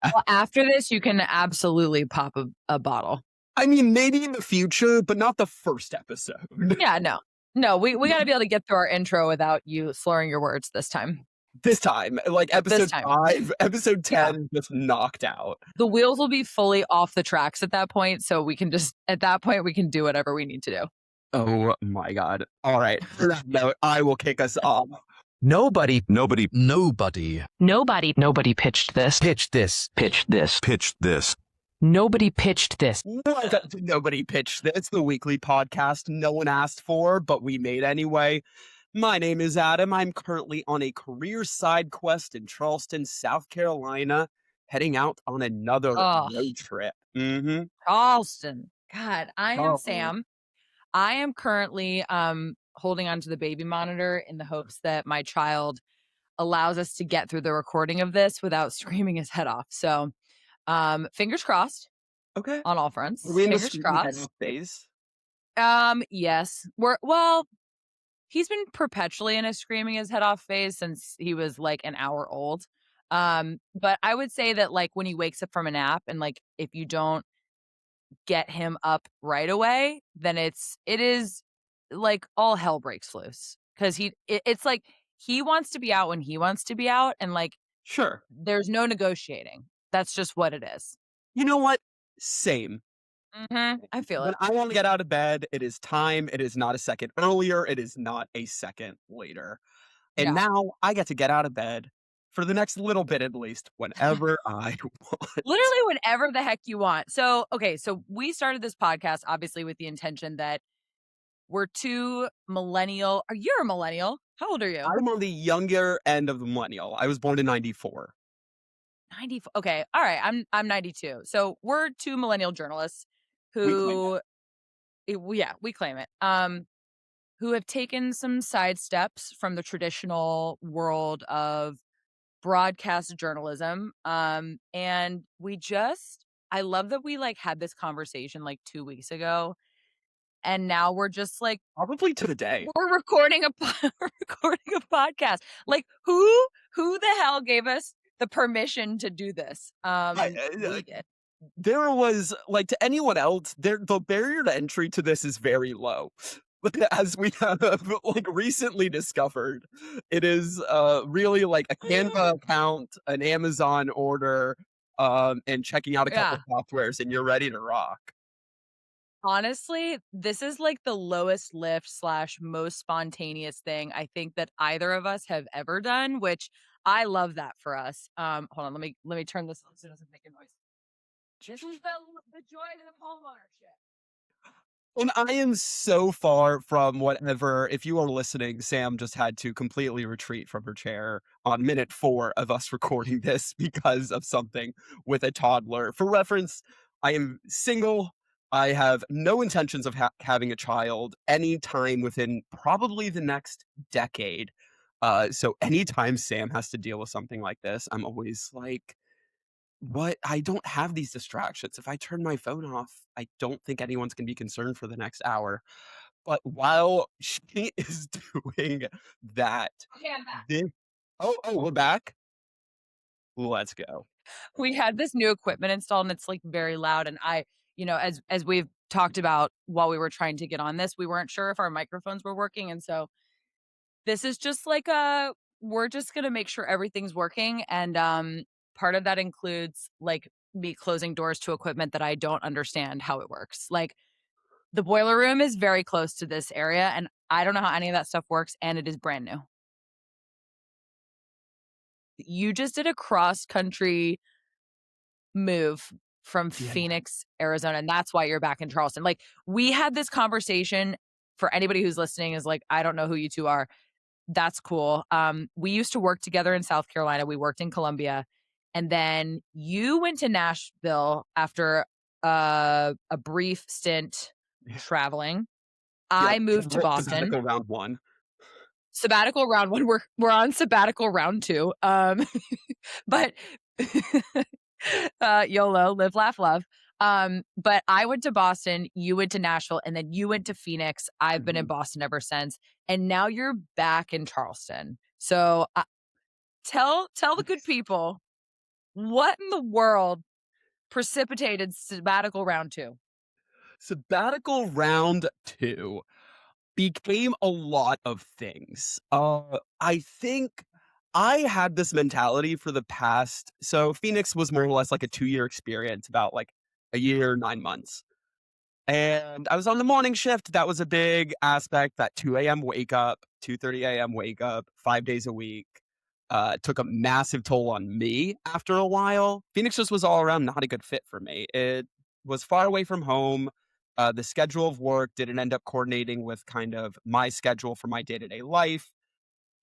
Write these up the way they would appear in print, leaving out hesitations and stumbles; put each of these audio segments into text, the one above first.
Well, after this, you can absolutely pop a bottle. I mean, maybe in the future, but not the first episode. Yeah, no. No, we got to be able to get through our intro without you slurring your words this time. This time, like This episode time. 5, episode Yeah. 10, just knocked out. The wheels will be fully off the tracks at that point. So we can just, at that point, we can do whatever we need to do. Oh my God. All right. For that note, I will kick us off. Nobody Nobody pitched this. pitched this. Pitched this. Nobody pitched this. What? Nobody pitched this, the weekly podcast no one asked for, but we made anyway. My name is Adam. I'm currently on a career side quest in Charleston, South Carolina, heading out on another Oh, road trip. Mm-hmm. Charleston. God, I am Oh. Sam. I am currently holding onto the baby monitor in the hopes that my child allows us to get through the recording of this without screaming his head off. So, fingers crossed Okay. on all fronts. Are we in the Fingers screaming head crossed. off phase? Yes. He's been perpetually in a screaming his head off phase since he was like an hour old. But I would say that like when he wakes up from a nap and like if you don't get him up right away, then it is like all hell breaks loose because it's like he wants to be out when he wants to be out, and like Sure. there's no negotiating. That's just what it is. You know what? Same. I feel When it. I want to get out of bed, it is time. It is not a second earlier. It is not a second later. And Yeah. now I get to get out of bed for the next little bit at least, whenever I want. Literally whenever the heck you want. So, okay, so we started this podcast obviously with the intention that we're two millennial. Are you a millennial? How old are you? I'm on the younger end of the millennial. I was born in 94. 94. Okay. All right. I'm 92. So we're two millennial journalists who we claim it. Who have taken some side steps from the traditional world of broadcast journalism. And I love that we like had this conversation like 2 weeks ago. And now we're just like Probably to the day. we're recording we're recording a podcast. Like who the hell gave us the permission to do this? We did. There was, like, to anyone else, the barrier to entry to this is very low. But as we have like recently discovered, it is really like a Canva account, an Amazon order, and checking out a couple softwares, and you're ready to rock. Honestly, this is like the lowest lift / most spontaneous thing I think that either of us have ever done, which I love that for us. Hold on, let me turn this on so it doesn't make a noise. This is the joy of homeownership. And I am so far from whatever, if you are listening, Sam just had to completely retreat from her chair on minute 4 of us recording this because of something with a toddler. For reference, I am single. I have no intentions of having a child anytime within probably the next decade. So anytime Sam has to deal with something like this, I'm always like, what? I don't have these distractions. If I turn my phone off, I don't think anyone's gonna be concerned for the next hour. But while she is doing that, Okay, I'm back. this we're back? Let's go. We had this new equipment installed and it's like very loud. And as we've talked about while we were trying to get on this, we weren't sure if our microphones were working. And so this is just like we're just gonna make sure everything's working. And part of that includes like me closing doors to equipment that I don't understand how it works. Like the boiler room is very close to this area, and I don't know how any of that stuff works, and it is brand new. You just did a cross-country move from Yeah. Phoenix, Arizona, and that's why you're back in Charleston. Like, we had this conversation. For anybody who's listening is like, I don't know who you two are. That's cool. We used to work together in South Carolina. We worked in Columbia. And then you went to Nashville after a brief stint traveling. I moved to Boston. Sabbatical round 1. Sabbatical round 1. We're on sabbatical round 2. But YOLO, live, laugh, love. But I went to Boston, you went to Nashville, and then you went to Phoenix. I've been in Boston ever since. And now you're back in Charleston. So tell the good people What in the world precipitated sabbatical round 2? Sabbatical round 2 became a lot of things. I think I had this mentality for the past so Phoenix was more or less like a 2-year experience, about, like, a year, 9 months. And I was on the morning shift, that was a big aspect, that 2 AM wake up, 2:30 AM wake up, 5 days a week, took a massive toll on me after a while. Phoenix just was all around not a good fit for me. It was far away from home, the schedule of work didn't end up coordinating with kind of my schedule for my day-to-day life,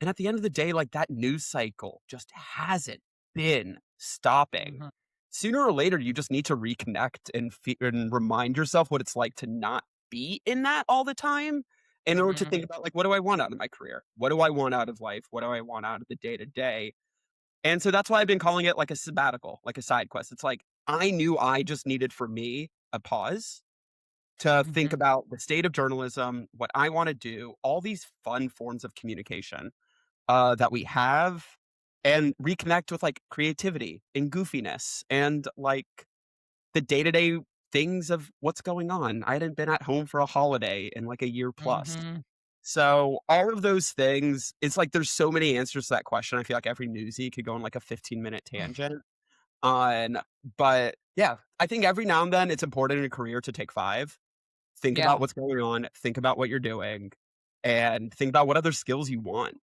and at the end of the day, like, that news cycle just hasn't been stopping. Mhm, Sooner or later, you just need to reconnect and remind yourself what it's like to not be in that all the time in order to mhm, think about, like, "What do I want out of my career? What do I want out of life? What do I want out of the day to day?" And so that's why I've been calling it, like, a sabbatical, like a side quest. It's like, I knew I just needed for me a pause to think mhm, about the state of journalism, what I wanna do, all these fun forms of communication that we have and reconnect with, like, creativity and goofiness and, like, the day-to-day things of what's going on. I hadn't been at home for a holiday in, like, a year plus. mhm. So, all of those things, it's like there's so many answers to that question. I feel like every newsie could go on, like, a 15-minute tangent on but, yeah, I think every now and then it's important in a career to take 5, think about Yeah, what's going on, think about what you're doing, and think about what other skills you want.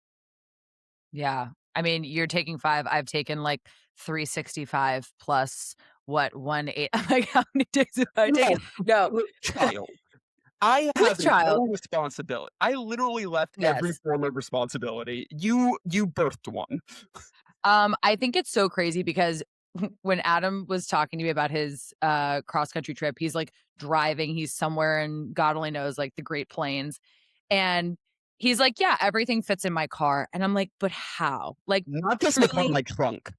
yeah. I mean, you're taking 5, I've taken, like, 365 plus what, 1 8 like, how many days have I taken? No, No. child. I With have child, no responsibility. I literally left every yes. form of responsibility. You birthed one. I think it's so crazy because when Adam was talking to me about his, cross country trip, he's, like, driving, he's somewhere in God only knows, like, the Great Plains, and he's like, "Yeah, everything fits in my car," and I'm like, "But how?" Like, Not just my car, truly, my trunk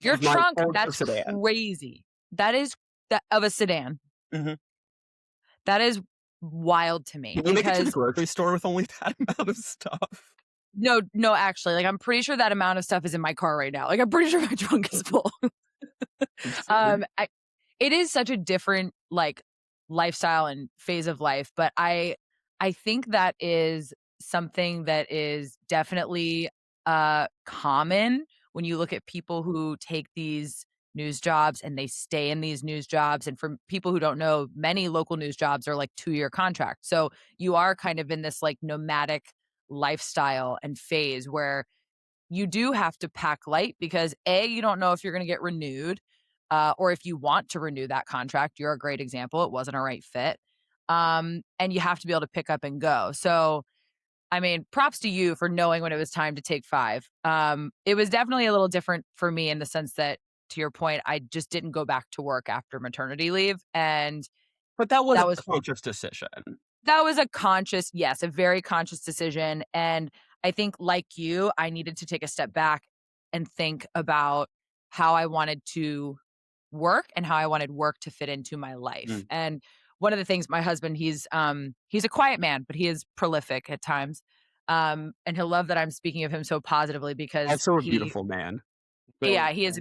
your of my trunk, older that's sedan. crazy. That is that of a sedan. Mhm. That is wild to me Can you make it to the because grocery store with only that amount of stuff? no, no, actually, like, I'm pretty sure that amount of stuff is in my car right now. Like, I'm pretty sure my trunk is full. Insane. I it is such a different, like, lifestyle and phase of life, but I think that is something that is definitely, common when you look at people who take these news jobs and they stay in these news jobs, and for people who don't know, many local news jobs are, like, 2-year contracts, so you are kind of in this, like, nomadic lifestyle and phase where you do have to pack light because A, you don't know if you're gonna get renewed, or if you want to renew that contract. You're a great example. It wasn't a right fit. And you have to be able to pick up and go. So, I mean, props to you for knowing when it was time to take 5. It was definitely a little different for me in the sense that, to your point, I just didn't go back to work after maternity leave, and But that was that a was conscious decision. that was a conscious yes, a very conscious decision, and I think like you, I needed to take a step back and think about how I wanted to work and how I wanted work to fit into my life, Mm. and one of the things my husband, he's a quiet man, but he is prolific at times, and he'll love that I'm speaking of him so positively because Also a he beautiful man. Will yeah, add he is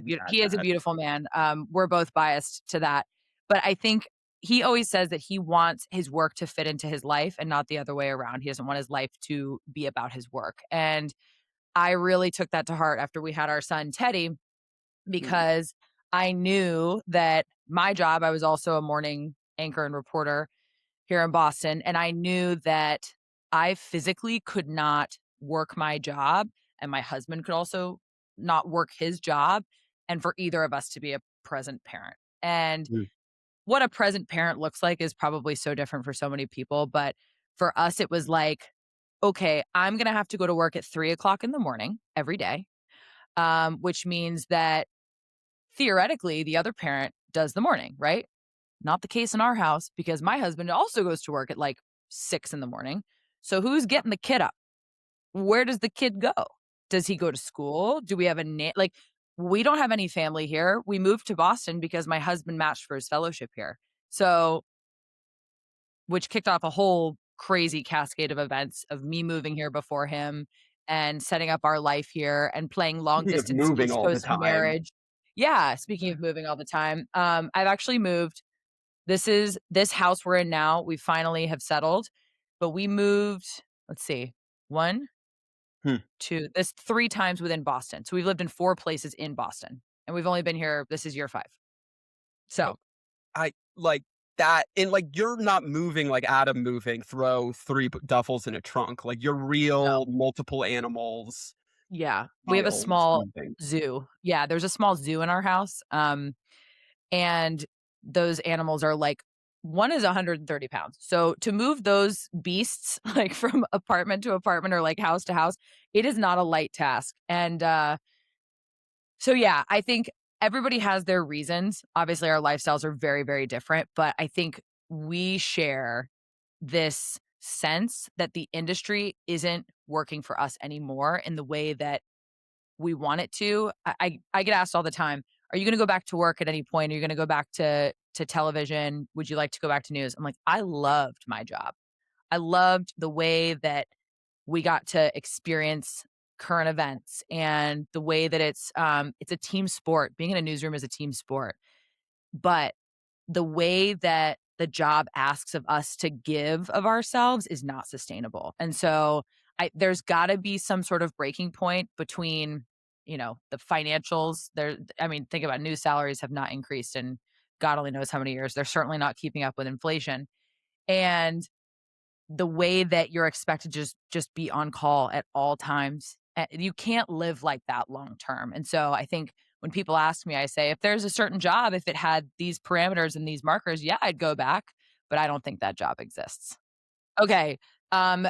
a that. beautiful man. We're both biased to that, but I think he always says that he wants his work to fit into his life and not the other way around. He doesn't want his life to be about his work, and I really took that to heart after we had our son Teddy Mm. because I knew that my job, I was also a morning anchor and reporter here in Boston, and I knew that I physically could not work my job, and my husband could also not work his job, and for either of us to be a present parent. And Mm. what a present parent looks like is probably so different for so many people, but for us, it was like, okay, I'm gonna have to go to work at 3 o'clock in the morning every day, which means that theoretically the other parent does the morning, right? Not the case in our house because my husband also goes to work at like 6 in the morning. So who's getting the kid up? Where does the kid go? Does he go to school? Do we have a like we don't have any family here. We moved to Boston because my husband matched for his fellowship here. So, which kicked off a whole crazy cascade of events of me moving here before him and setting up our life here and playing long Speaking of distance moving East all the Coast time, marriage. Yeah, speaking of moving all the time, I've actually moved. This house we're in now, we finally have settled, but we moved, let's see, 1, Hmm. 2, this 3 times within Boston. So we've lived in 4 places in Boston, and we've only been here, this is year 5. Oh, So, I like that, and like you're not moving like Adam moving, throw three duffels in a trunk. Like you're no. real multiple animals, Yeah, we have a piles small moving. zoo. Yeah, there's a small zoo in our house, and those animals are like, one is 130 pounds. So to move those beasts like from apartment to apartment or like house to house, it is not a light task. And so yeah, I think everybody has their reasons. Obviously, our lifestyles are very, very different, but I think we share this sense that the industry isn't working for us anymore in the way that we want it to. I get asked all the time, "Are you gonna go back to work at any point? Are you gonna go back to television? Would you like to go back to news?" I'm like, "I loved my job. I loved the way that we got to experience current events and the way that it's a team sport. Being in a newsroom is a team sport. But the way that the job asks of us to give of ourselves is not sustainable. And so there's got to be some sort of breaking point between, the financials. I mean, think about news salaries have not increased in God only knows how many years. They're certainly not keeping up with inflation. And the way that you're expected to just be on call at all times. You can't live like that long term. And so I think when people ask me, I say, if there's a certain job, if it had these parameters and these markers, yeah, I'd go back, but I don't think that job exists. Okay. Um,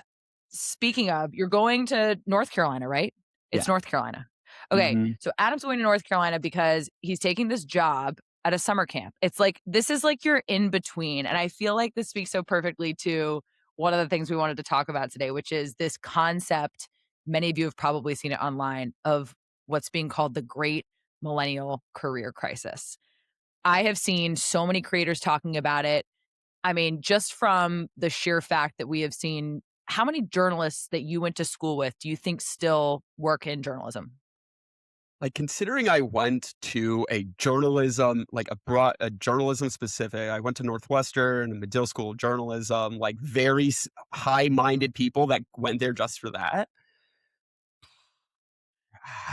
Speaking of, you're going to North Carolina, right? It's Yeah. North Carolina. Okay. Mhm. So Adam's going to North Carolina because he's taking this job at a summer camp. It's like, this is like your in between. And I feel like this speaks so perfectly to one of the things we wanted to talk about today, which is this concept. Many of you have probably seen it online of what's being called the great millennial career crisis. I have seen so many creators talking about it. I mean, just from the sheer fact that we have seen, how many journalists that you went to school with do you think still work in journalism? Like considering I went to a journalism, like a journalism specific. I went to Northwestern and Medill School of Journalism. Like very high-minded people that went there just for that.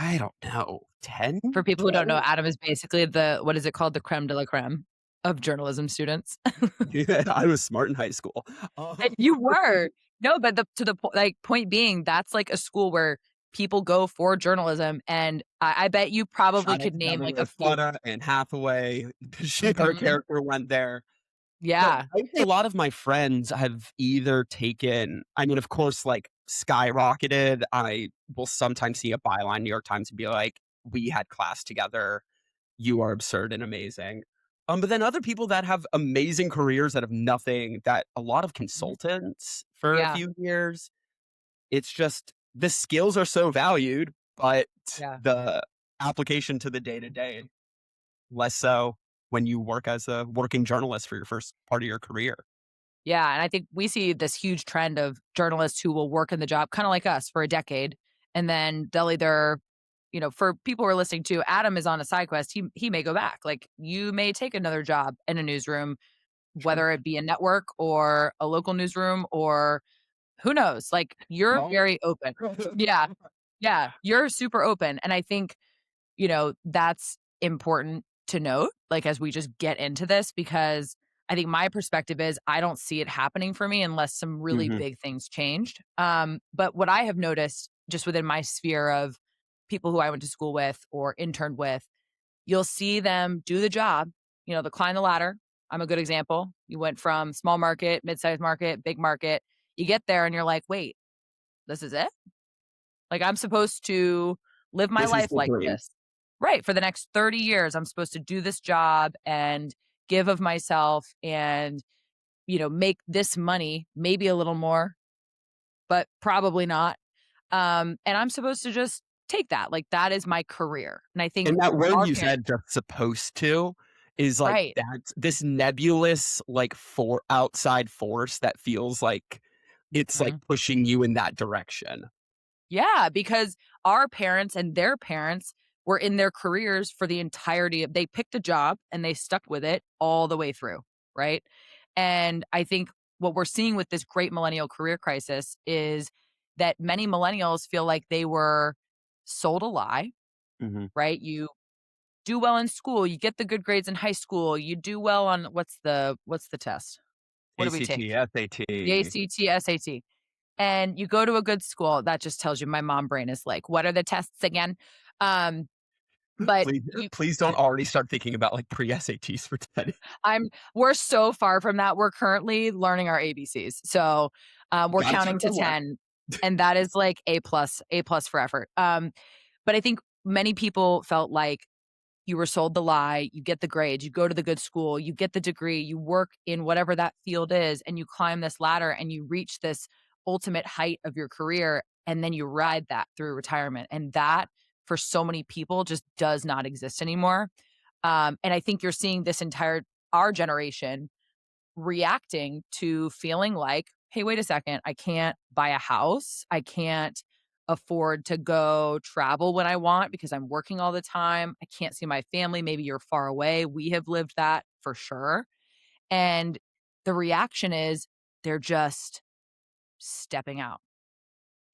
I don't know, 10, For people who don't know, 12? Adam is basically what is it called? The creme de la creme of journalism students. Yeah, I was smart in high school. And you were. No, but point being, that's like a school where people go for journalism, and I bet you probably Shout out could to name Devin like a few. Rafata and Hathaway. Her Mhm. character went there. But Yeah. I would say a lot of my friends have either taken, I mean, of course, like skyrocketed. I will sometimes see a byline, New York Times, and be like, we had class together. You are absurd and amazing. But then other people that have amazing careers that have nothing, that a lot of Mhm. consultants for a Yeah. few years. It's just the skills are so valued, but Yeah. the application to the day to day less so when you work as a working journalist for your first part of your career. Yeah, and I think we see this huge trend of journalists who will work in the job kinda like us for a decade, and then they'll either, for people who are listening to, Adam is on a side quest, he may go back. Like, you may take another job in a newsroom, Sure. whether it be a network or a local newsroom or who knows? Like, you're No. very open. Yeah, yeah, you're super open, and I think that's important to note, like, as we just get into this, because I think my perspective is I don't see it happening for me unless some really Mhm. big things changed. But what I have noticed just within my sphere of people who I went to school with or interned with, you'll see them do the job, they'll climb the ladder. I'm a good example. You went from small market, mid-sized market, big market. You get there and you're like, wait, this is it? Like, I'm supposed to live my This is life the like dream. this. Right, for the next 30 years, I'm supposed to do this job and give of myself and, make this money, maybe a little more, but probably not. And I'm supposed to just take that, like, that is my career. And I think And that word our you parents. said, "just supposed to," is like Right. that this nebulous, like, for outside force that feels like it's, like, Mhm. pushing you in that direction. Yeah, because our parents and their parents were in their careers for the entirety of they picked a job and they stuck with it all the way through, right? And I think what we're seeing with this great millennial career crisis is that many millennials feel like they were sold a lie, Mhm. right? You do well in school, you get the good grades in high school, you do well on what's the test? What do we take? ACT, The SAT. ACT, SAT. And you go to a good school, that just tells you my mom brain is like, "What are the tests again?" Um, but Please you please don't already start thinking about, like, pre-SATs for 10. I'm we're so far from that. We're currently learning our ABCs. So, we're Gotta counting start to somewhere. 10, and that is like A plus for effort. But I think many people felt like you were sold the lie, you get the grades, you go to the good school, you get the degree, you work in whatever that field is, and you climb this ladder and you reach this ultimate height of your career, and then you ride that through retirement. And that, for so many people, just does not exist anymore. And I think you're seeing this entire our generation reacting to feeling like, "Hey, wait a second, I can't buy a house. I can't afford to go travel when I want because I'm working all the time. I can't see my family. Maybe you're far away." We have lived that for sure. And the reaction is they're just stepping out,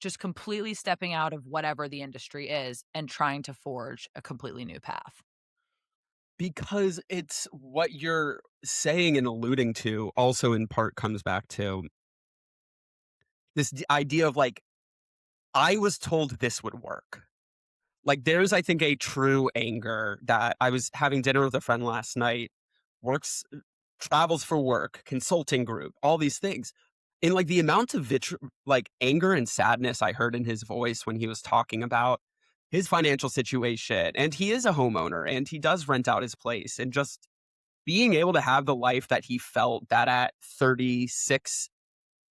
just completely stepping out of whatever the industry is and trying to forge a completely new path. Because it's what you're saying and alluding to also in part comes back to this idea of like, I was told this would work. Like, there's, I think, a true anger that I was having dinner with a friend last night, works, travels for work, consulting group, all these things. And like the amount of like anger and sadness I heard in his voice when he was talking about his financial situation. And he is a homeowner and he does rent out his place. And just being able to have the life that he felt that at 36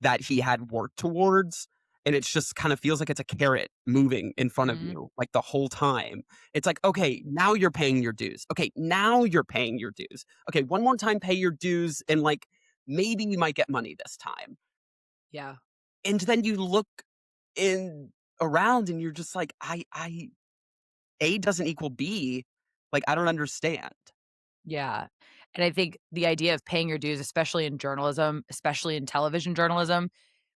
that he had worked towards, and it's just kind of feels like it's a carrot moving in front of Mhm. you, like, the whole time. It's like, "Okay, now you're paying your dues. Okay, now you're paying your dues. Okay, one more time, pay your dues, and, like, maybe you might get money this time." Yeah. And then you look in around and you're just like, I A doesn't equal B. Like, I don't understand. Yeah. And I think the idea of paying your dues, especially in journalism, especially in television journalism,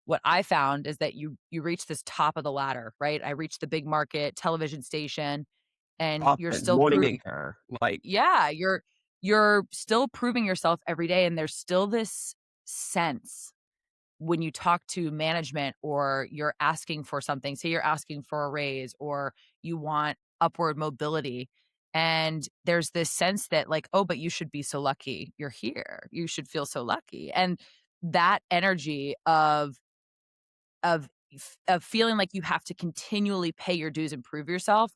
what I found is that you reach this top of the ladder, right? I reached the big market television station and you're Often, still morning anchor, like, yeah, you're still proving yourself every day and there's still this sense when you talk to management or you're asking for something, say you're asking for a raise or you want upward mobility. And there's this sense that, like, oh, but you should be so lucky you're here. You should feel so lucky. And that energy of feeling like you have to continually pay your dues and prove yourself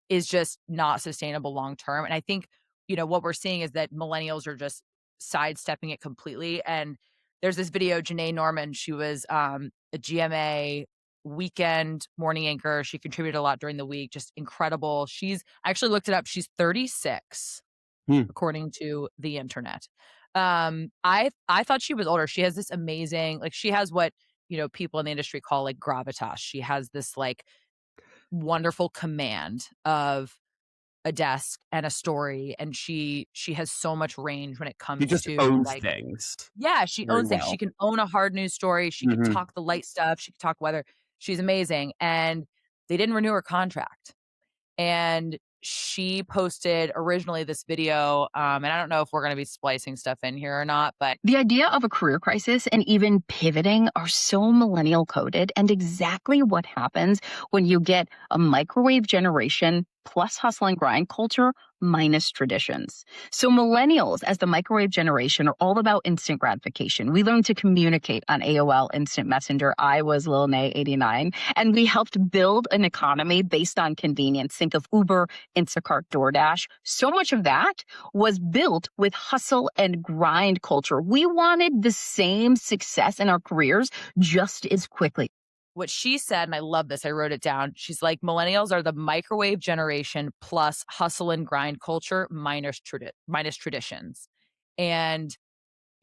is just not sustainable long term. And I think, what we're seeing is that millennials are just sidestepping it completely. And there's this video, Janae Norman, she was a GMA weekend morning anchor. She contributed a lot during the week, just incredible. I actually looked it up. She's 36, hmm, according to the internet. I thought she was older. She has this amazing, like, she has what, people in the industry call like gravitas. She has this like wonderful command of a desk and a story, and she has so much range when it he comes just to, owns like things yeah, she very owns things. She well. can own a hard news story, she can Mhm. talk the light stuff, she can talk weather. She's amazing, and they didn't renew her contract. And she posted originally this video, and I don't know if we're gonna be splicing stuff in here or not, but The idea of a career crisis and even pivoting are so millennial coded, and exactly what happens when you get a microwave generation plus hustle and grind culture minus traditions. So, millennials, as the microwave generation, are all about instant gratification. We learned to communicate on AOL Instant Messenger. I was Lil Nay 89, and we helped build an economy based on convenience. Think of Uber, Instacart, DoorDash. So much of that was built with hustle and grind culture. We wanted the same success in our careers just as quickly. what she said, and I love this, I wrote it down. She's like, millennials are the microwave generation plus hustle and grind culture minus traditions. And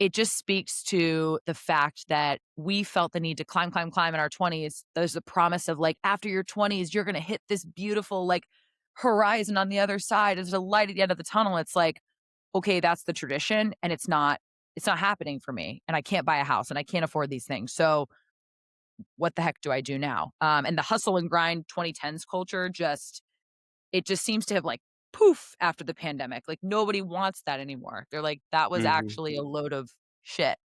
it just speaks to the fact that we felt the need to climb, climb, climb in our 20s. There's the promise of like, after your 20s, you're going to hit this beautiful, like, horizon on the other side. There's a light at the end of the tunnel. It's like, okay, that's the tradition and it's not happening for me and I can't buy a house and I can't afford these things. So what the heck do I do now? And the hustle and grind 2010s culture it just seems to have like poof after the pandemic. Like nobody wants that anymore. They're like, that was Mhm. actually a load of shit.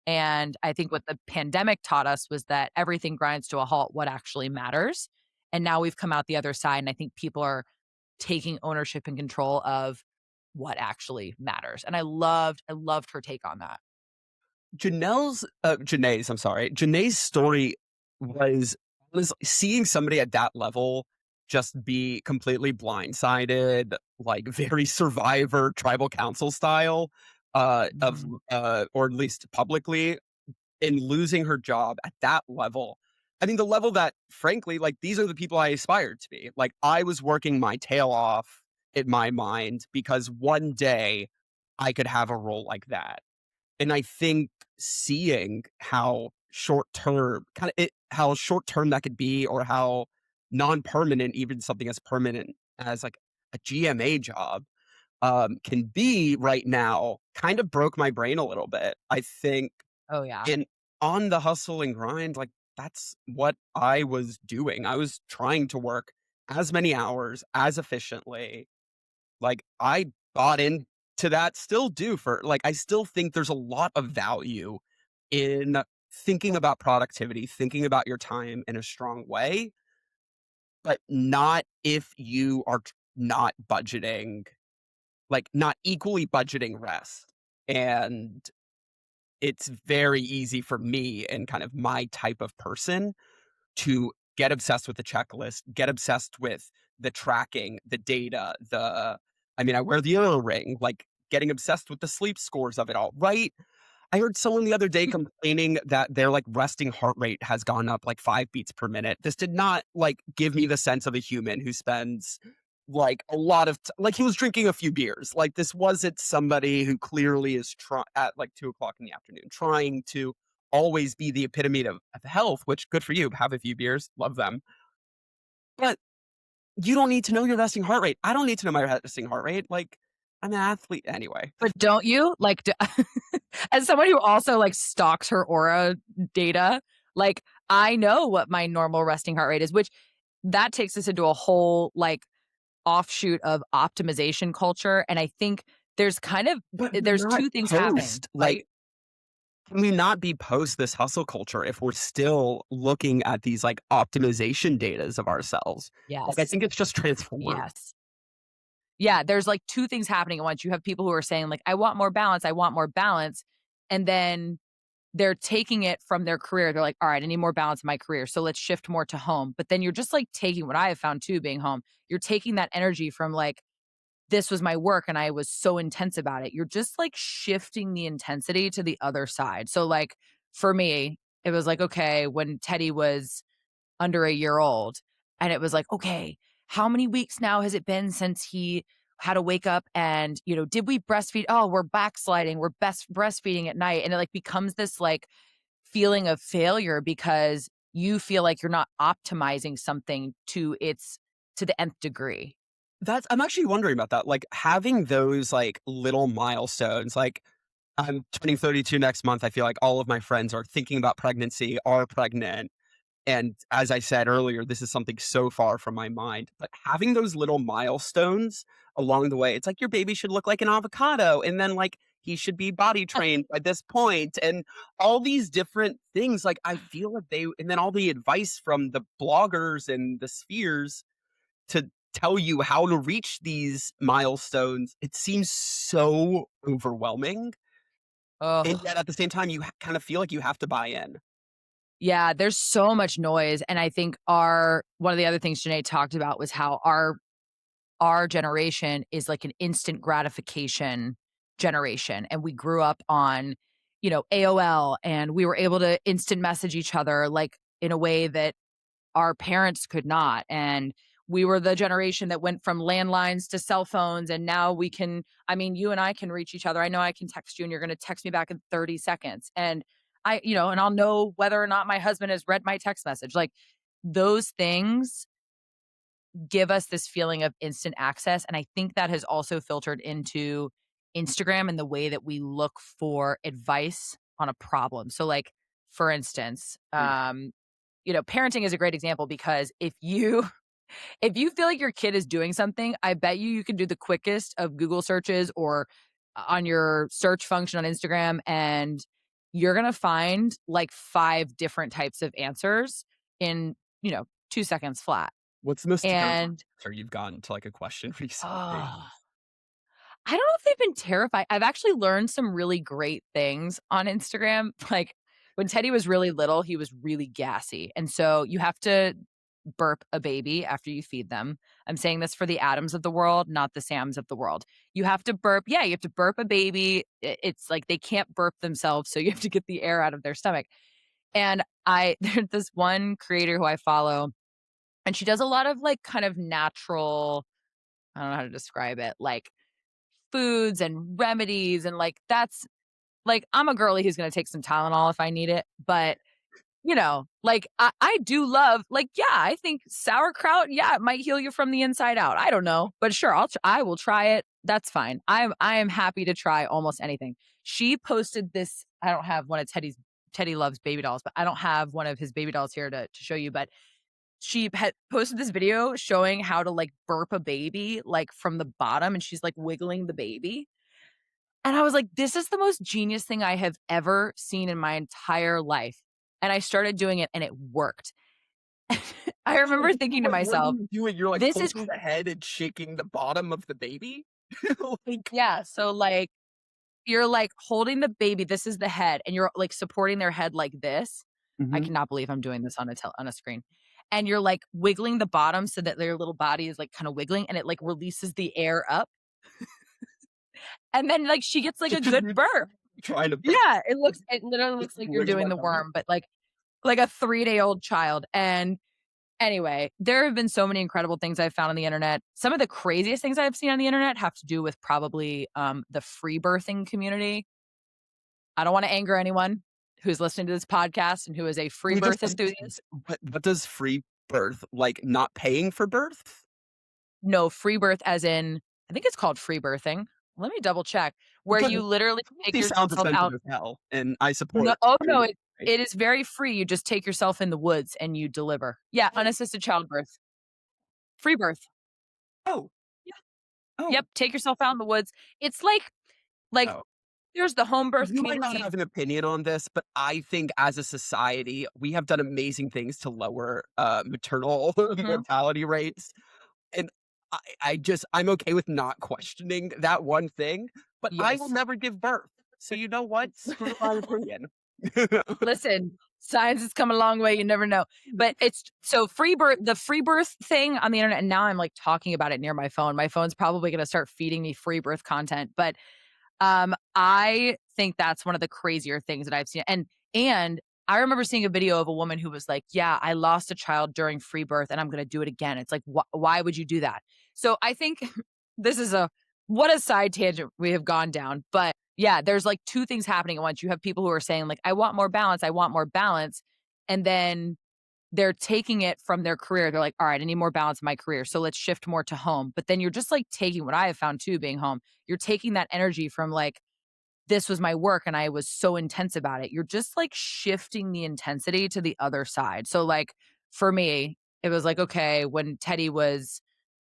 And I think what the pandemic taught us was that everything grinds to a halt what actually matters. And now we've come out the other side. And I think people are taking ownership and control of what actually matters. And I loved her take on that. Janae's, I'm sorry, Janae's story was seeing somebody at that level just be completely blindsided, like very Survivor tribal council style, of Mhm. or at least publicly, in losing her job at that level. I mean, the level that, frankly, like these are the people I aspired to be. Like I was working my tail off in my mind because one day I could have a role like that. And I think seeing how short term that could be, or how non-permanent even something as permanent as like a GMA job can be right now kind of broke my brain a little bit. I think Oh, yeah. in on the hustle and grind, like that's what I was doing. I was trying to work as many hours as efficiently. Like, I bought into that, still do, for like, I still think there's a lot of value in thinking about productivity, thinking about your time in a strong way, but not if you are not budgeting, like, not equally budgeting rest. And it's very easy for me and kind of my type of person to get obsessed with the checklist, get obsessed with the tracking, the data, I mean, I wear the Oura ring, like getting obsessed with the sleep scores of it all, right? I heard someone the other day complaining that their like resting heart rate has gone up like 5 beats per minute. This did not like give me the sense of a human who spends like a lot of like he was drinking a few beers. Like this wasn't somebody who clearly is at like 2 o'clock in the afternoon trying to always be the epitome of health, which good for you. Have a few beers, love them. But you don't need to know your resting heart rate. I don't need to know my resting heart rate. Like I'm an athlete anyway. But don't you? Like, as someone who also, like, stalks her Aura data, like, I know what my normal resting heart rate is, which that takes us into a whole, like, offshoot of optimization culture, and I think But we're there's not 2 things happening, post right? like can we not be post this hustle culture if we're still looking at these like optimization datas of ourselves? Like I Yes. think it's just transformed. Yes. Yeah, there's, like, 2 things happening at once. You have people who are saying, like, I want more balance," and then they're taking it from their career. They're like, "All right, I need more balance in my career, so let's shift more to home." But then you're just, like, taking what I have found too being home, you're taking that energy from, like, "This was my work and I was so intense about it." You're just, like, shifting the intensity to the other side. So, like, for me, it was like, okay, when Teddy was under a year old. And it was like, okay, how many weeks now has it been since he had to wake up and, did we breastfeed? Oh, we're backsliding. We're best breastfeeding at night. And it like becomes this like feeling of failure because you feel like you're not optimizing something to the nth degree. That's I'm actually wondering about that. Like having those like little milestones, like I'm turning 32 next month. I feel like all of my friends are thinking about pregnancy, are pregnant. And as I said earlier, this is something so far from my mind. But having those little milestones along the way, it's like your baby should look like an avocado. And then like he should be body trained by this point, and all these different things. Like I feel like and then all the advice from the bloggers and the spheres to tell you how to reach these milestones. It seems so overwhelming. And Oh, yet at the same time, you kind of feel like you have to buy in. yeah, there's so much noise. And I think one of the other things Janae talked about was how our generation is like an instant gratification generation. And we grew up on, AOL and we were able to instant message each other like in a way that our parents could not. And we were the generation that went from landlines to cell phones. And now you and I can reach each other. I know I can text you and you're going to text me back in 30 seconds. And and I'll know whether or not my husband has read my text message. Like those things give us this feeling of instant access. And I think that has also filtered into Instagram and the way that we look for advice on a problem. So, like, for instance, parenting is a great example because if you feel like your kid is doing something, I bet you can do the quickest of Google searches or on your search function on Instagram, and you're going to find like 5 different types of answers in, 2 seconds flat. What's the most terrifying And answer you've gotten to like a question recently? oh, I don't know if they've been terrified. I've actually learned some really great things on Instagram. Like when Teddy was really little, he was really gassy. And so you have to burp a baby after you feed them. I'm saying this for the Adams of the world, not the Sams of the world. You have to burp. Yeah, you have to burp a baby. It's like they can't burp themselves. So you have to get the air out of their stomach. And there's this one creator who I follow, and she does a lot of like kind of natural, I don't know how to describe it, like foods and remedies. And like, that's like, I'm a girly who's going to take some Tylenol if I need it. But, like I do love, like, yeah, I think sauerkraut, yeah, it might heal you from the inside out. I don't know, but sure, I will try it. That's fine. I am happy to try almost anything. She posted this. I don't have one of Teddy loves baby dolls, but I don't have one of his baby dolls here to show you. But she had posted this video showing how to like burp a baby, like from the bottom, and she's like wiggling the baby. And I was like, this is the most genius thing I have ever seen in my entire life. And I started doing it and it worked. I remember thinking to What are myself, you doing? You're like this is, holding the head and shaking the bottom of the baby? Like, yeah. So like, you're like holding the baby. This is the head, and you're like supporting their head like this. I mhm. cannot believe I'm doing this on a screen. And you're like wiggling the bottom so that their little body is like kind of wiggling, and it like releases the air up. And then like she gets like a good burp. Trying to burp, Yeah, it literally looks like you're wiggle doing it the out. worm, but like a 3-day-old child. And anyway, there have been so many incredible things I've found on the internet. Some of the craziest things I've seen on the internet have to do with probably the free birthing community. I don't want to anger anyone who's listening to this podcast and who is a free Wait, birth just enthusiast. what does free birth, like, not paying for birth? No, free birth as in, I think it's called free birthing. Let me double check. Where Because you literally take this sounds yourself offensive out. as hell, and I No, support oh no, free birth. it is very free. You just take yourself in the woods and you deliver. Yeah, unassisted childbirth. Free birth. Oh, Yeah. oh, Yep, take yourself out in the woods. It's like oh. there's the home birth You might not community. have an opinion on this, but I think as a society, we have done amazing things to lower, maternal Mhm. mortality rates, and I'm okay with not questioning that one thing, but I will Yes. never give birth. So you know what? Screw my opinion. Listen, science has come a long way, you never know. But it's so the free birth thing on the internet, and now I'm like talking about it near my phone. My phone's probably gonna start feeding me free birth content. But I think that's one of the crazier things that I've seen. And I remember seeing a video of a woman who was like, "Yeah, I lost a child during free birth, and I'm going to do it again." It's like, why would you do that? So I think this is what a side tangent we have gone down. But yeah, there's like 2 things happening at once. You have people who are saying like, "I want more balance. I want more balance," and then they're taking it from their career. They're like, all right, I need more balance in my career. So let's shift more to home. But then you're just like taking what I have found too, being home, you're taking that energy from like, this was my work and I was so intense about it. You're just like shifting the intensity to the other side. So, like, for me, it was like, okay, when Teddy was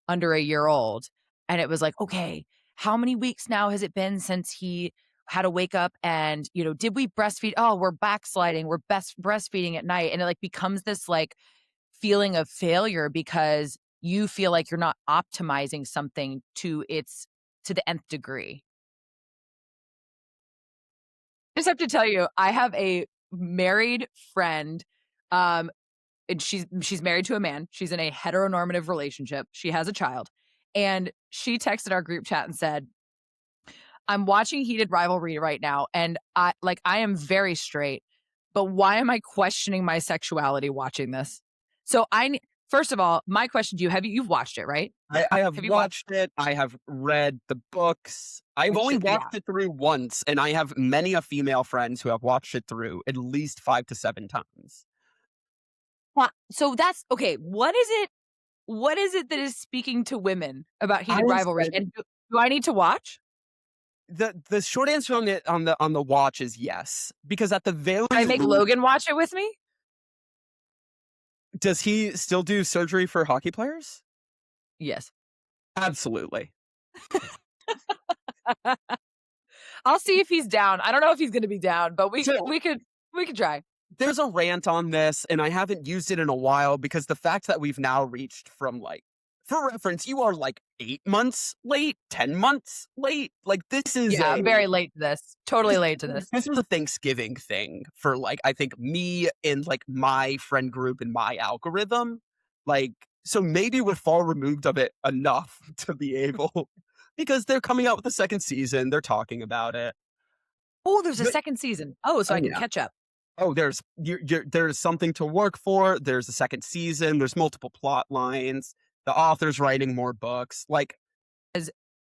under a year old, and it was like, okay, how many weeks now has it been since he had to wake up and, did we breastfeed? Oh, we're backsliding. We're best breastfeeding at night. And it like becomes this like feeling of failure because you feel like you're not optimizing something to the nth degree. I just have to tell you, I have a married friend, um, and she's married to a man. She's in a heteronormative relationship. She has a child. And she texted our group chat and said, I'm watching Heated Rivalry right now, and I am very straight, but why am I questioning my sexuality watching this? So first of all, my question to you, you've watched it, right? I have Have you watched watched it. I have read the books. I've only yeah. watched it through once, and I have many a female friends who have watched it through at least 5 to 7 times. So that's okay. What is it what is it that is speaking to women about I heated rivalry? said And do I need to watch? the short answer on it on the watch is yes, because at the very Can I make least, Logan watch it with me? does he still do surgery for hockey players? Yes. Absolutely. I'll see if he's down. I don't know if he's gonna be down, but we So we could we could try. there's a rant on this, and I haven't used it in a while because the fact that we've now reached from like, for reference, you are like 8 months late, 10 months late. Like Yeah, I'm very late to this. Totally late to this. this is a Thanksgiving thing for like, I think me and like my friend group and my algorithm. Like, so maybe we're far removed of it enough to be able, because they're coming out with the second season. They're talking about it. Oh, there's a But, second season. Oh, so oh I can yeah. catch up. Oh, there's something to work for. There's a second season. There's multiple plot lines. The author's writing more books. Like,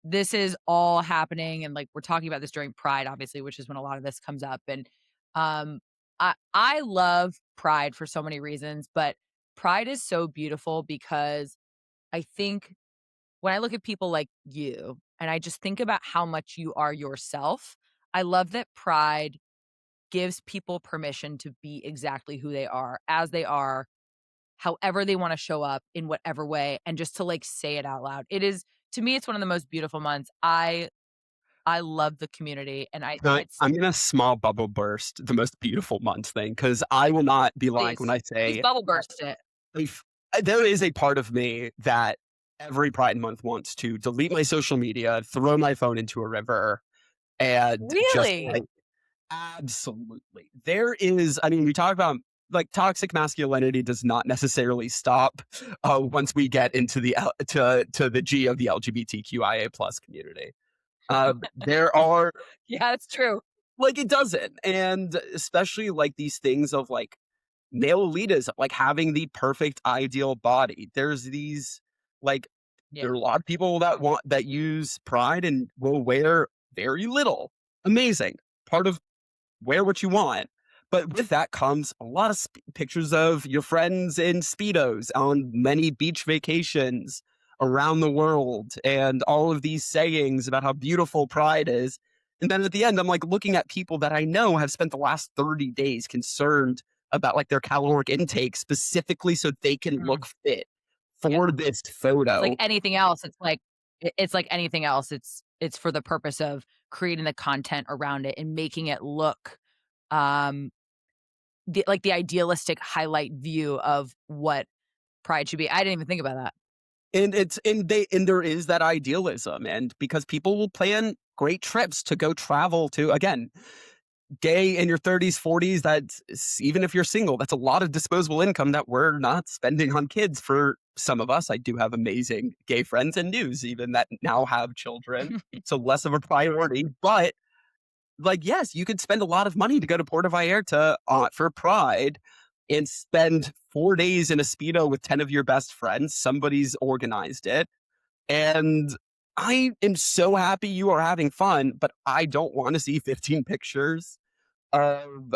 This is all happening, and like we're talking about this during Pride, obviously, which is when a lot of this comes up. And um I love Pride for so many reasons, but Pride is so beautiful because I think when I look at people like you and I just think about how much you are yourself, I love that Pride gives people permission to be exactly who they are, as they are, however they want to show up in whatever way, and just to like say it out loud. It is, to me, it's one of the most beautiful months. I love the community, and it's I'm gonna small bubble burst the most beautiful month thing, because I will not be lying when please, I please say bubble burst it. if there is a part of me that every Pride Month wants to delete my social media, throw my phone into a river, and just Really? like, absolutely. There is, I mean, we talk about like toxic masculinity does not necessarily stop once we get into the to the G of the LGBTQIA plus community. There are, Yeah, it's true. like, it doesn't, and especially like these things of like male elitism, like having the perfect ideal body. There's these like, there Yeah. are a lot of people that use pride and will wear very little. Amazing. Part of, wear what you want. But with that comes a lot of pictures of your friends in Speedos on many beach vacations around the world, and all of these sayings about how beautiful pride is. And then at the end, I'm like looking at people that I know have spent the last 30 days concerned about like their caloric intake specifically so they can Mm, look fit yeah. for this It's like photo. anything else. It's like it's like anything else. It's for the purpose of creating the content around it and making it look um the idealistic highlight view of what pride should be. I didn't even think about that. And there is that idealism, and because people will plan great trips to go travel to, again, gay in your 30s, 40s, even if you're single, that's a lot of disposable income that we're not spending on kids. For some of us, I do have amazing gay friends and news even that now have children, so less of a priority. But like, yes, you could spend a lot of money to go to Puerto Vallarta for Pride and spend 4 days in a Speedo with 10 of your best friends. Somebody's organized it. And I am so happy you are having fun, but I don't want to see 15 pictures of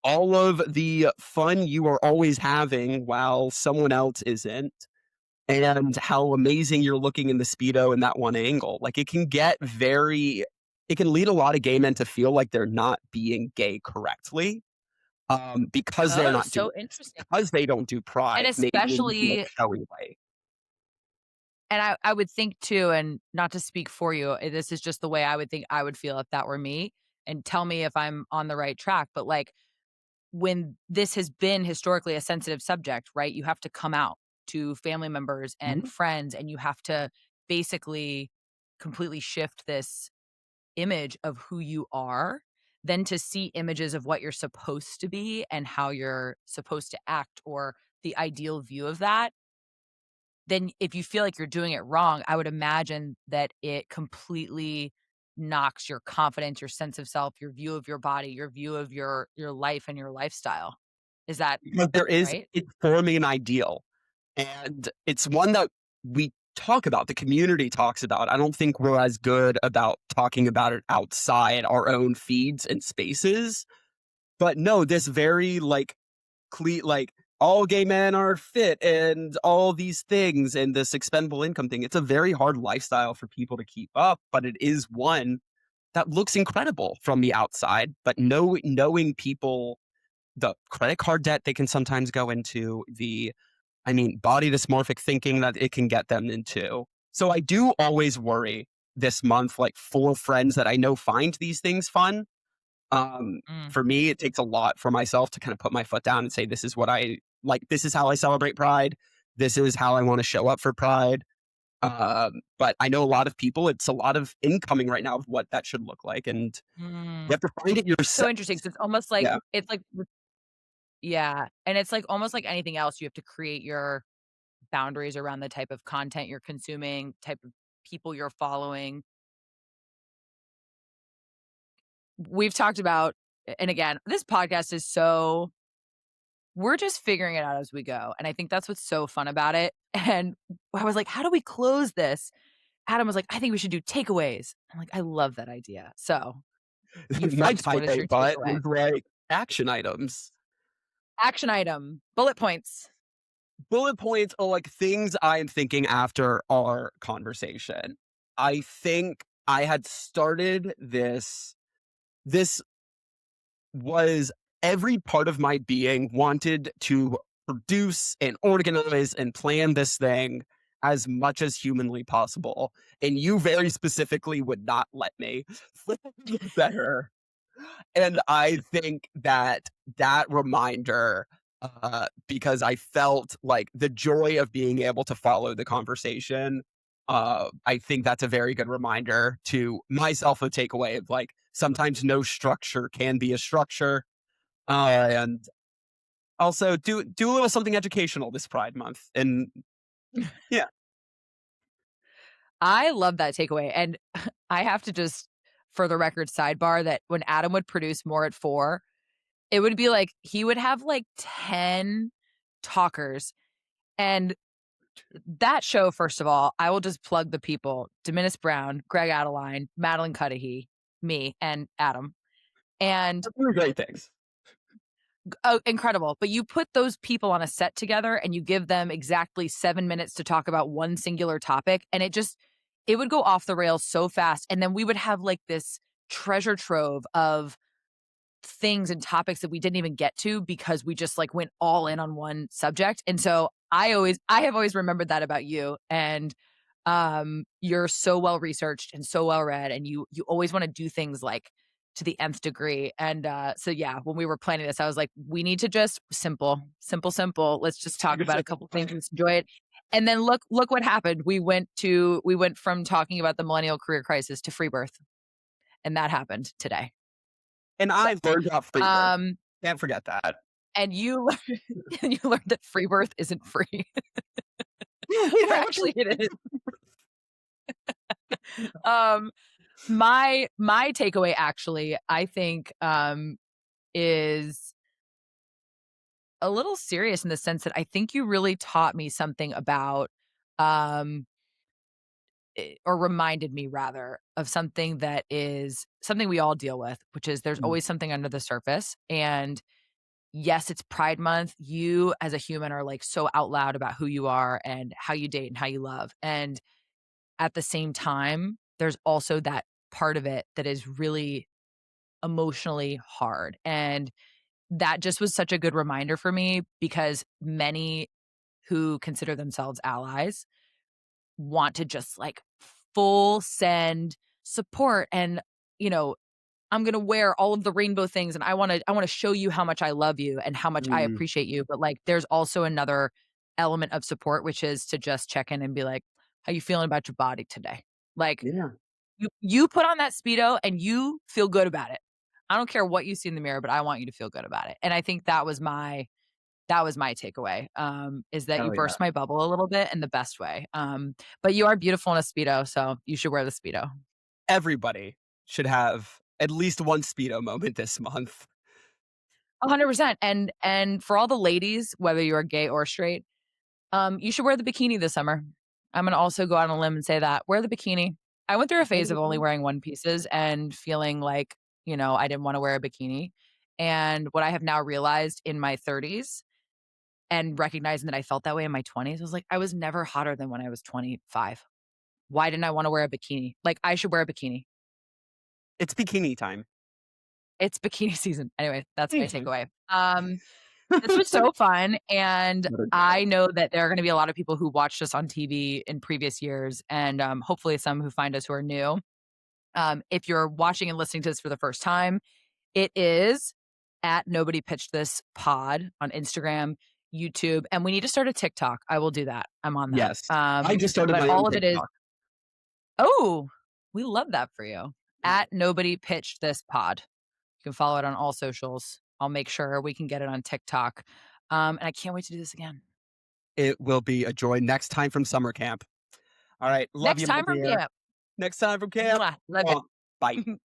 all of the fun you are always having while someone else isn't, and how amazing you're looking in the Speedo in that one angle. Like, it can lead a lot of gay men to feel like they're not being gay correctly, because they're Oh, not doing, so interesting. because they don't do And pride, maybe in a especially, showy way. and I would think too, and not to speak for you, this is just the way I would think I would feel if that were me. And tell me if I'm on the right track. But like when this has been historically a sensitive subject, right? You have to come out to family members and Mhm. friends, and you have to basically completely shift this image of who you are, then to see images of what you're supposed to be and how you're supposed to act, or the ideal view of that, then if you feel like you're doing it wrong, I would imagine that it completely knocks your confidence, your sense of self, your view of your body, your view of your life and your lifestyle. Is that Because there is, right? it's forming an ideal, and it's one that we talk about, the community talks about. I don't think we're as good about talking about it outside our own feeds and spaces. But no, this very like like all gay men are fit and all these things and this expendable income thing. It's a very hard lifestyle for people to keep up, but it is one that looks incredible from the outside. But knowing people, the credit card debt they can sometimes go into, body dysmorphic thinking that it can get them into. So I do always worry this month, like for friends that I know find these things fun. Mm. For me, it takes a lot for myself to kind of put my foot down and say, this is what I like. This is how I celebrate Pride. This is how I want to show up for Pride. But I know a lot of people, it's a lot of incoming right now of what that should look like. And you Mm. have to find it So yourself. interesting. 'Cause it's almost like Yeah. yeah, and it's like almost like anything else, you have to create your boundaries around the type of content you're consuming, type of people you're following. We've talked about and again, this podcast is so we're just figuring it out as we go, and I think that's what's so fun about it, and I was like, "How do we close this?" Adam was like, "I think we should do takeaways." I'm like, "I love that idea." So, you My first, what type is A your butt takeaway? was like action items. Action item, bullet points. Bullet points are like things I'm thinking after our conversation. I think I had started this. This was every part of my being wanted to produce and organize and plan this thing as much as humanly possible. And you very specifically would not let me. Better. And I think that that reminder, because I felt like the joy of being able to follow the conversation, I think that's a very good reminder to myself, a takeaway of like sometimes no structure can be a structure. And also do a little something educational this Pride Month. And yeah, I love that takeaway, and I have to just, for the record, sidebar that when Adam would produce More at 4, it would be like he would have, like, 10 talkers, and that show, first of all, I will just plug the people, Deminis Brown, Greg Adeline, Madeline Cudahy, me, and Adam, and they're great things. oh, incredible. But you put those people on a set together and you give them exactly 7 minutes to talk about one singular topic. And it would go off the rails so fast. And then we would have like this treasure trove of things and topics that we didn't even get to because we just like went all in on one subject. And so I have always remembered that about you. And you're so well researched and so well read, and you always want to do things like to the nth degree. And so yeah, when we were planning this, I was like, we need to just simple. Let's just talk about a couple things and enjoy it. And then look what happened. We went from talking about the millennial career crisis to free birth. And that happened today. And So, I learned about free birth. um Can't forget that. and you and you learned that free birth isn't free. Or actually it is. Um my takeaway actually, I think, is a little serious in the sense that I think you really taught me something about, um, or reminded me rather of something that is something we all deal with, which is there's Mm. always something under the surface. And yes, it's Pride Month. You as a human are like so out loud about who you are and how you date and how you love. And at the same time, there's also that part of it that is really emotionally hard. And that just was such a good reminder for me because many who consider themselves allies want to just like full send support and, you know, I'm going to wear all of the rainbow things and I want to show you how much I love you and how much I Mm. appreciate you. But like there's also another element of support, which is to just check in and be like, how you feeling about your body today? Like Yeah. you put on that Speedo and you feel good about it. I don't care what you see in the mirror, but I want you to feel good about it. And I think that was my takeaway, is that you Hell yeah. burst my bubble a little bit in the best way. But you are beautiful in a Speedo, so you should wear the Speedo. Everybody should have at least one Speedo moment this month. 100%. And for all the ladies, whether you're gay or straight, you should wear the bikini this summer. I'm gonna also go out on a limb and say that. Wear the bikini. I went through a phase of only wearing one pieces and feeling like, I didn't wanna wear a bikini. And what I have now realized in my 30s and recognizing that I felt that way in my 20s, I was like, I was never hotter than when I was 25. Why didn't I wanna wear a bikini? Like, I should wear a bikini. It's bikini time. It's bikini season. Anyway, that's my Mhm. takeaway. This was so fun, and Another day. I know that there are gonna be a lot of people who watched us on TV in previous years, and, hopefully some who find us who are new. If you're watching and listening to this for the first time, it is at Nobody Pitched This Pod on Instagram, YouTube, and we need to start a TikTok. I will do that. I'm on that. Yes. I just started But my own all of it is TikTok. oh, we love that for you. Yeah. At Nobody Pitched This Pod. You can follow it on all socials. I'll make sure we can get it on TikTok. And I can't wait to do this again. It will be a joy next time from summer camp. All right. Love Next you, my time from dear. camp. Next time from camp. Mwah. Love Mwah. Bye. you.